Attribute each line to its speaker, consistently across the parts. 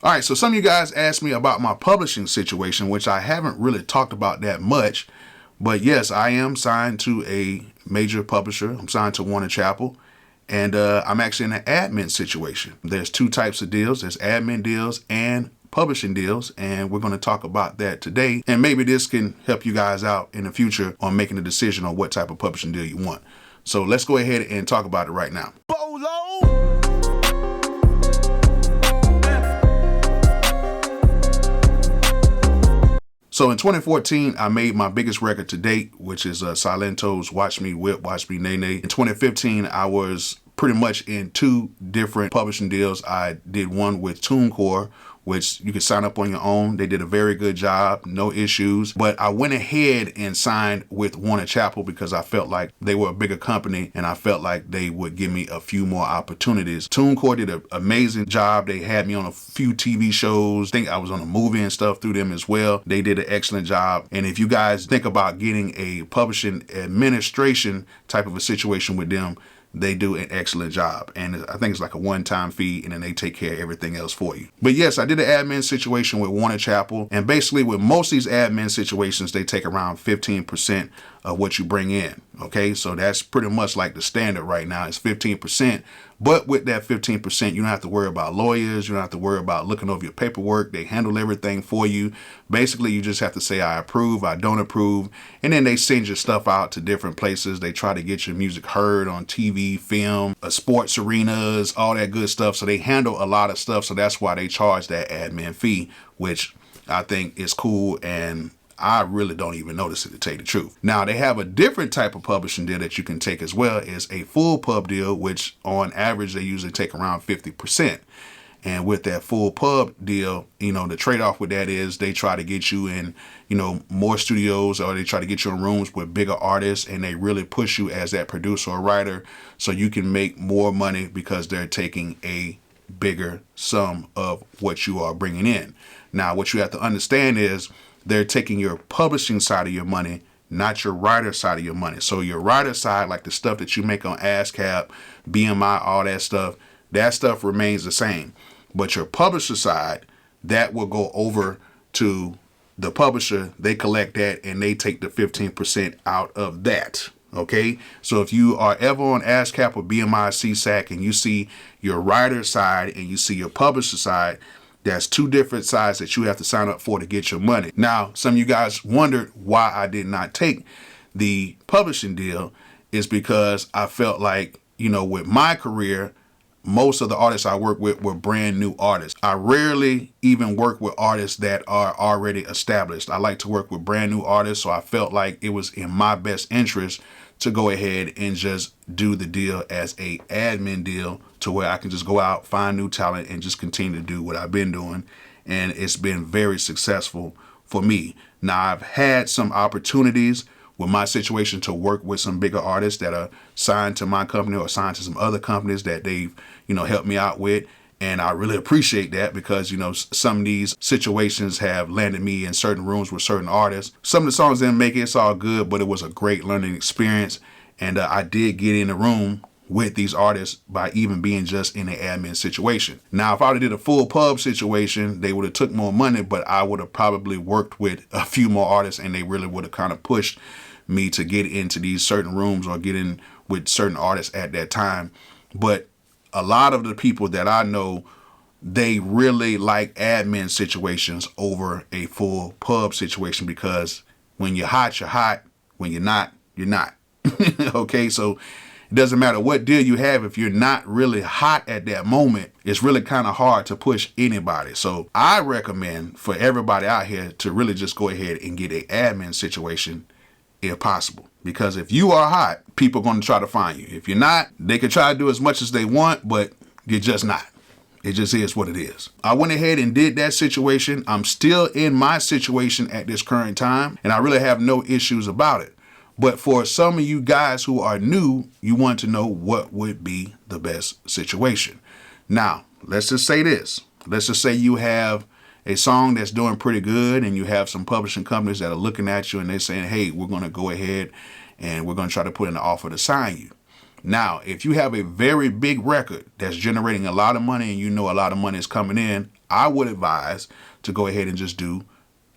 Speaker 1: All right, so some of you guys asked me about my publishing situation, which I haven't really talked about that much. But yes, I am signed to a major publisher. I'm signed to Warner Chappell. And I'm actually in an admin situation. There's two types of deals. There's admin deals and publishing deals. And we're going to talk about that today. And maybe this can help you guys out in the future on making a decision on what type of publishing deal you want. So let's go ahead and talk about it right now. Bolo! So in 2014, I made my biggest record to date, which is Silento's Watch Me Whip, Watch Me Nay Nay. In 2015, I was pretty much in two different publishing deals. I did one with TuneCore, which you can sign up on your own. They did a very good job, no issues. But I went ahead and signed with Warner Chappell because I felt like they were a bigger company and I felt like they would give me a few more opportunities. TuneCore did an amazing job. They had me on a few TV shows. I think I was on a movie and stuff through them as well. They did an excellent job. And if you guys think about getting a publishing administration type of a situation with them, they do an excellent job. And I think it's like a one-time fee and then they take care of everything else for you. But yes, I did an admin situation with Warner Chappell. And basically with most of these admin situations, they take around 15% of what you bring in. Okay, so that's pretty much like the standard right now is 15%. But with that 15%, you don't have to worry about lawyers. You don't have to worry about looking over your paperwork. They handle everything for you. Basically, you just have to say, I approve, I don't approve. And then they send your stuff out to different places. They try to get your music heard on TV, film, sports arenas, all that good stuff. So they handle a lot of stuff. So that's why they charge that admin fee, which I think is cool. And I really don't even notice it, to tell you the truth. Now, they have a different type of publishing deal that you can take as well, is a full pub deal, which on average, they usually take around 50%. And with that full pub deal, you know, the trade-off with that is they try to get you in, you know, more studios, or they try to get you in rooms with bigger artists, and they really push you as that producer or writer so you can make more money because they're taking a bigger sum of what you are bringing in. Now, what you have to understand is they're taking your publishing side of your money, not your writer side of your money. So your writer side, like the stuff that you make on ASCAP, BMI, all that stuff remains the same. But your publisher side, that will go over to the publisher. They collect that and they take the 15% out of that. Okay, so if you are ever on ASCAP or BMI, CSAC, and you see your writer side and you see your publisher side, that's two different sides that you have to sign up for to get your money. Now, some of you guys wondered why I did not take the publishing deal is because I felt like, you know, with my career, most of the artists I work with were brand new artists. I rarely even work with artists that are already established. I like to work with brand new artists, so I felt like it was in my best interest to go ahead and just do the deal as a admin deal to where I can just go out, find new talent, and just continue to do what I've been doing. And it's been very successful for me. Now, I've had some opportunities with my situation to work with some bigger artists that are signed to my company or signed to some other companies that they've, you know, helped me out with. And I really appreciate that because, you know, some of these situations have landed me in certain rooms with certain artists. Some of the songs didn't make it, it's all good, but it was a great learning experience. And I did get in the room with these artists by even being just in an admin situation. Now, if I would have did a full pub situation, they would have took more money, but I would have probably worked with a few more artists and they really would have kind of pushed me to get into these certain rooms or get in with certain artists at that time. But a lot of the people that I know, they really like admin situations over a full pub situation because when you're hot, you're hot. When you're not, you're not. Okay, so it doesn't matter what deal you have. If you're not really hot at that moment, it's really kind of hard to push anybody. So I recommend for everybody out here to really just go ahead and get an admin situation if possible. Because if you are hot, people are going to try to find you. If you're not, they can try to do as much as they want, but you're just not. It just is what it is. I went ahead and did that situation. I'm still in my situation at this current time, and I really have no issues about it. But for some of you guys who are new, you want to know what would be the best situation. Now, let's just say this. Let's just say you have a song that's doing pretty good and you have some publishing companies that are looking at you and they're saying, hey, we're going to go ahead and we're going to try to put in an offer to sign you. Now, if you have a very big record that's generating a lot of money and you know a lot of money is coming in, I would advise to go ahead and just do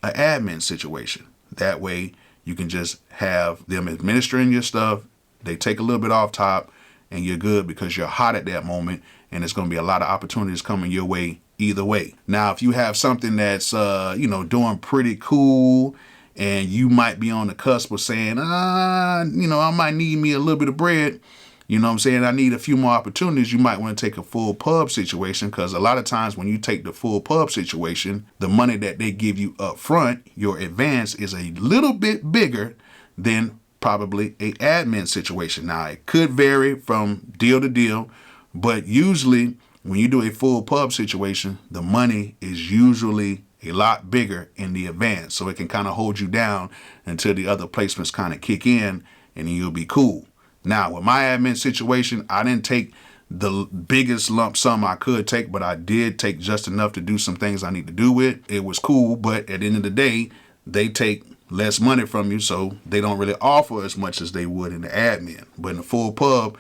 Speaker 1: an admin situation. That way you can just have them administering your stuff. They take a little bit off top and you're good because you're hot at that moment, and there's going to be a lot of opportunities coming your way either way. Now, if you have something that's, doing pretty cool, and you might be on the cusp of saying, I might need me a little bit of bread. You know what I'm saying? I need a few more opportunities. You might want to take a full pub situation, because a lot of times when you take the full pub situation, the money that they give you up front, your advance, is a little bit bigger than probably a admin situation. Now, it could vary from deal to deal, but usually when you do a full pub situation, the money is usually a lot bigger in the advance. So it can kind of hold you down until the other placements kind of kick in, and then you'll be cool. Now, with my admin situation, I didn't take the biggest lump sum I could take, but I did take just enough to do some things I need to do with. It was cool, but at the end of the day, they take less money from you, so they don't really offer as much as they would in the admin. But in the full pub,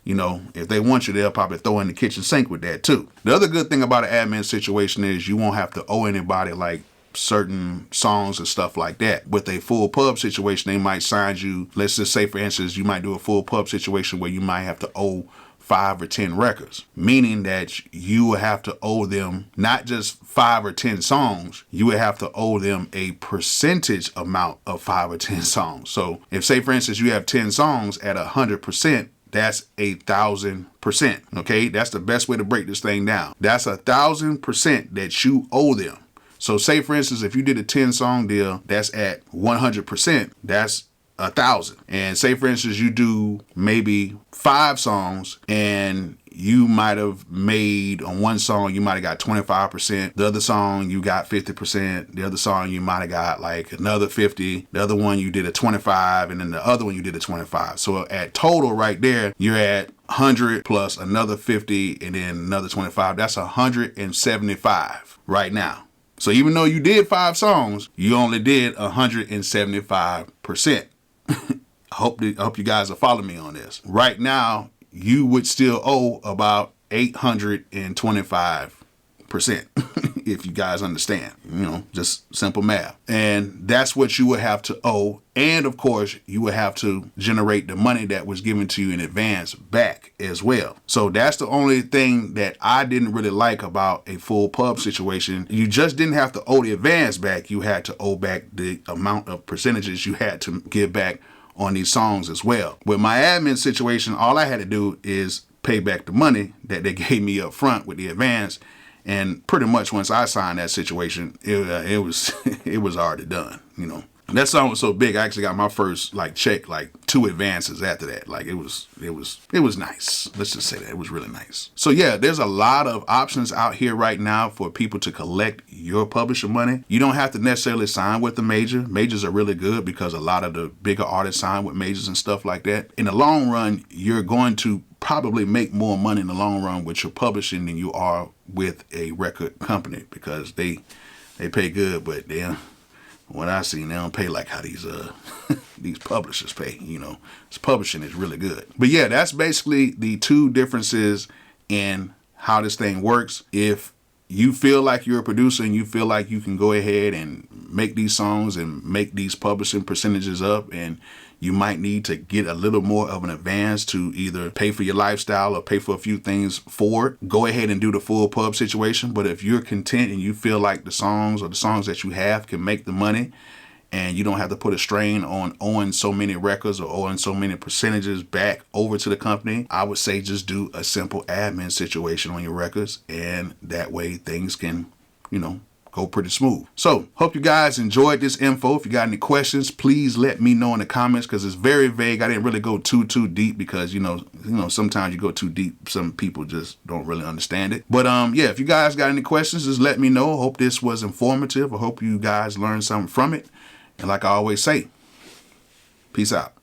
Speaker 1: if they want you, they'll probably throw in the kitchen sink with that too. The other good thing about an admin situation is you won't have to owe anybody like certain songs and stuff like that. With a full pub situation, they might sign you, let's just say for instance, you might do a full pub situation where you might have to owe 5 or 10 records, meaning that you will have to owe them not just 5 or 10 songs, you would have to owe them a percentage amount of 5 or 10 songs. So if, say for instance, you have 10 songs at 100%, that's 1,000%. Okay, that's the best way to break this thing down. That's 1,000% that you owe them. So say for instance, if you did a 10 song deal, that's at 100%, that's 1,000. And say for instance, you do maybe 5 songs and you might have made on one song, you might have got 25%. The other song, you got 50%. The other song, you might have got like another 50. The other one, you did a 25. And then the other one, you did a 25. So at total right there, you're at 100 plus another 50 and then another 25. That's 175 right now. So even though you did 5 songs, you only did 175%. I hope you guys are following me on this. Right now, you would still owe about 825%, if you guys understand, just simple math. And that's what you would have to owe. And of course, you would have to generate the money that was given to you in advance back as well. So that's the only thing that I didn't really like about a full pub situation. You just didn't have to owe the advance back. You had to owe back the amount of percentages you had to give back on these songs as well. With my admin situation, all I had to do is pay back the money that they gave me up front with the advance. And pretty much once I signed that situation, it was it was already done. That song was so big, I actually got my first check 2 advances after that. It was nice. Let's just say that it was really nice. So yeah, there's a lot of options out here right now for people to collect your publisher money. You don't have to necessarily sign with the major. Majors are really good because a lot of the bigger artists sign with majors and stuff like that. In the long run, you're going to probably make more money in the long run with your publishing than you are with a record company, because they pay good, but what I seen, they don't pay like how these these publishers pay. This publishing is really good. But yeah, that's basically the 2 differences in how this thing works. If you feel like you're a producer and you feel like you can go ahead and make these songs and make these publishing percentages up, and you might need to get a little more of an advance to either pay for your lifestyle or pay for a few things for it, go ahead and do the full pub situation. But if you're content and you feel like the songs that you have can make the money, and you don't have to put a strain on owing so many records or owing so many percentages back over to the company, I would say just do a simple admin situation on your records, and that way things can, go pretty smooth. So hope you guys enjoyed this info. If you got any questions, please let me know in the comments, because it's very vague. I didn't really go too deep because sometimes you go too deep, some people just don't really understand it. But yeah, if you guys got any questions, just let me know. Hope this was informative. I hope you guys learned something from it. And like I always say, peace out.